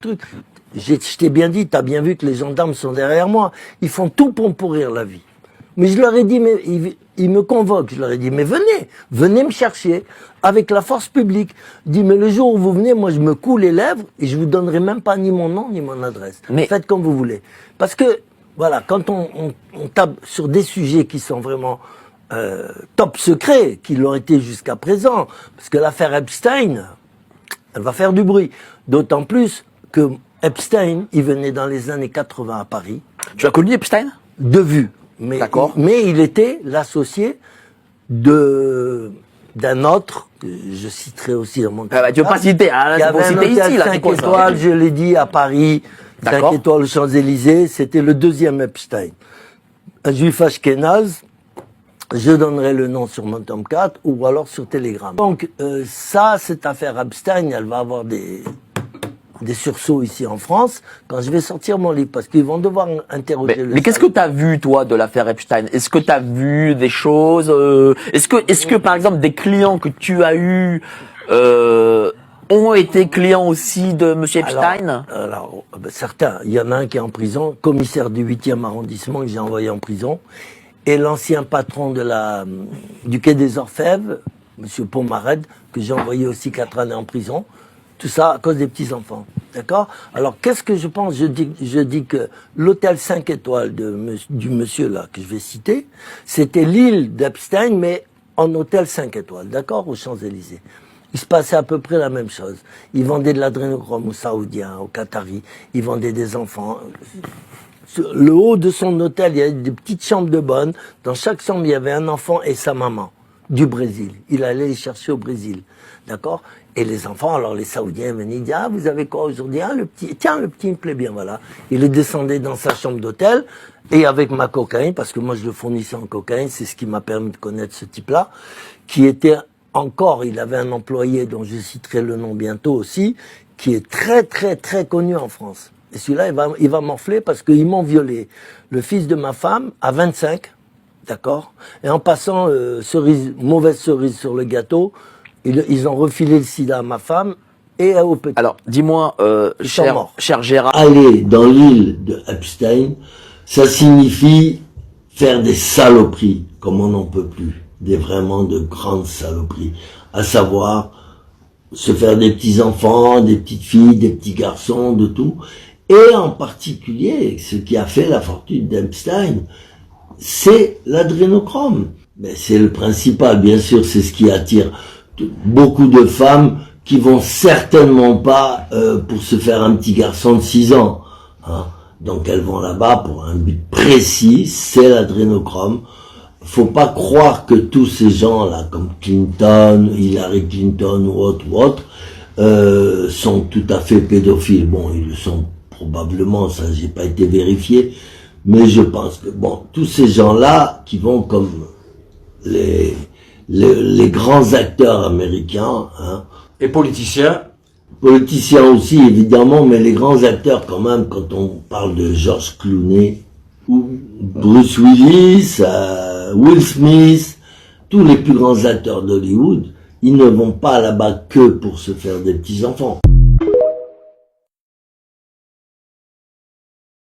truc. Je t'ai bien dit, t'as bien vu que les gendarmes sont derrière moi. Ils font tout pour me pourrir la vie. Mais je leur ai dit, mais ils me convoquent. Je leur ai dit, mais venez me chercher avec la force publique. Je dis, mais le jour où vous venez, moi je me coule les lèvres et je vous donnerai même pas ni mon nom ni mon adresse. Mais faites comme vous voulez. Parce que, voilà, quand on tape sur des sujets qui sont vraiment top secret, qui l'ont été jusqu'à présent, parce que l'affaire Epstein, elle va faire du bruit. D'autant plus que Epstein, il venait dans les années 80 à Paris. Tu as connu Epstein? De vue. Mais il était l'associé d'un autre, que je citerai aussi dans mon tu veux pas citer, hein, il y avait un hôtel 5 étoiles, je l'ai dit, à Paris, 5 étoiles aux Champs-Élysées, c'était le deuxième Epstein. Un juif ashkénaze, je donnerai le nom sur mon tome 4 ou alors sur Telegram. Donc cette affaire Epstein, elle va avoir des sursauts ici en France quand je vais sortir mon livre, parce qu'ils vont devoir interroger mais qu'est-ce que tu as vu, toi, de l'affaire Epstein? Est-ce que tu as vu des choses Est-ce que, par exemple, des clients que tu as eus ont été clients aussi de M. Epstein? Alors certains. Il y en a un qui est en prison, commissaire du 8e arrondissement que j'ai envoyé en prison, et l'ancien patron du Quai des Orfèvres, M. Pomarède, que j'ai envoyé aussi 4 années en prison. Tout ça à cause des petits-enfants. D'accord? Alors, qu'est-ce que je pense? Je dis que l'hôtel 5 étoiles du monsieur là, que je vais citer, c'était l'île d'Epstein, mais en hôtel 5 étoiles. D'accord? Aux Champs-Élysées. Il se passait à peu près la même chose. Ils vendaient de l'adrénochrome aux Saoudiens, aux Qataris. Ils vendaient des enfants. Sur le haut de son hôtel, il y avait des petites chambres de bonne. Dans chaque chambre, il y avait un enfant et sa maman. Du Brésil. Il allait les chercher au Brésil. D'accord? Et les enfants, alors les Saoudiens venaient dire, ah, vous avez quoi aujourd'hui? Ah, le petit me plaît bien, voilà. Il est descendu dans sa chambre d'hôtel, et avec ma cocaïne, parce que moi je le fournissais en cocaïne, c'est ce qui m'a permis de connaître ce type-là, qui était encore, il avait un employé dont je citerai le nom bientôt aussi, qui est très très très connu en France. Et celui-là, il va m'enfler parce qu'ils m'ont violé. Le fils de ma femme, à 25, d'accord? Et en passant, mauvaise cerise sur le gâteau, ils ont refilé le sida à ma femme et au petit. Alors, dis-moi, cher Gérard. Aller dans l'île de Epstein, ça signifie faire des saloperies, comme on n'en peut plus. Vraiment de grandes saloperies. À savoir, se faire des petits-enfants, des petites filles, des petits garçons, de tout. Et en particulier, ce qui a fait la fortune d'Epstein, c'est l'adrénochrome. Mais c'est le principal, bien sûr, c'est ce qui attire beaucoup de femmes qui vont certainement pas pour se faire un petit garçon de 6 ans. Hein. Donc elles vont là-bas pour un but précis, c'est l'adrénochrome. Faut pas croire que tous ces gens-là, comme Clinton, Hillary Clinton ou autres, sont tout à fait pédophiles. Bon, ils le sont probablement, ça j'ai pas été vérifié, mais je pense que bon, tous ces gens-là qui vont comme les grands acteurs américains, hein, et politiciens aussi évidemment, mais les grands acteurs quand même, quand on parle de George Clooney ou Bruce Willis, Will Smith, tous les plus grands acteurs d'Hollywood, ils ne vont pas là-bas que pour se faire des petits enfants.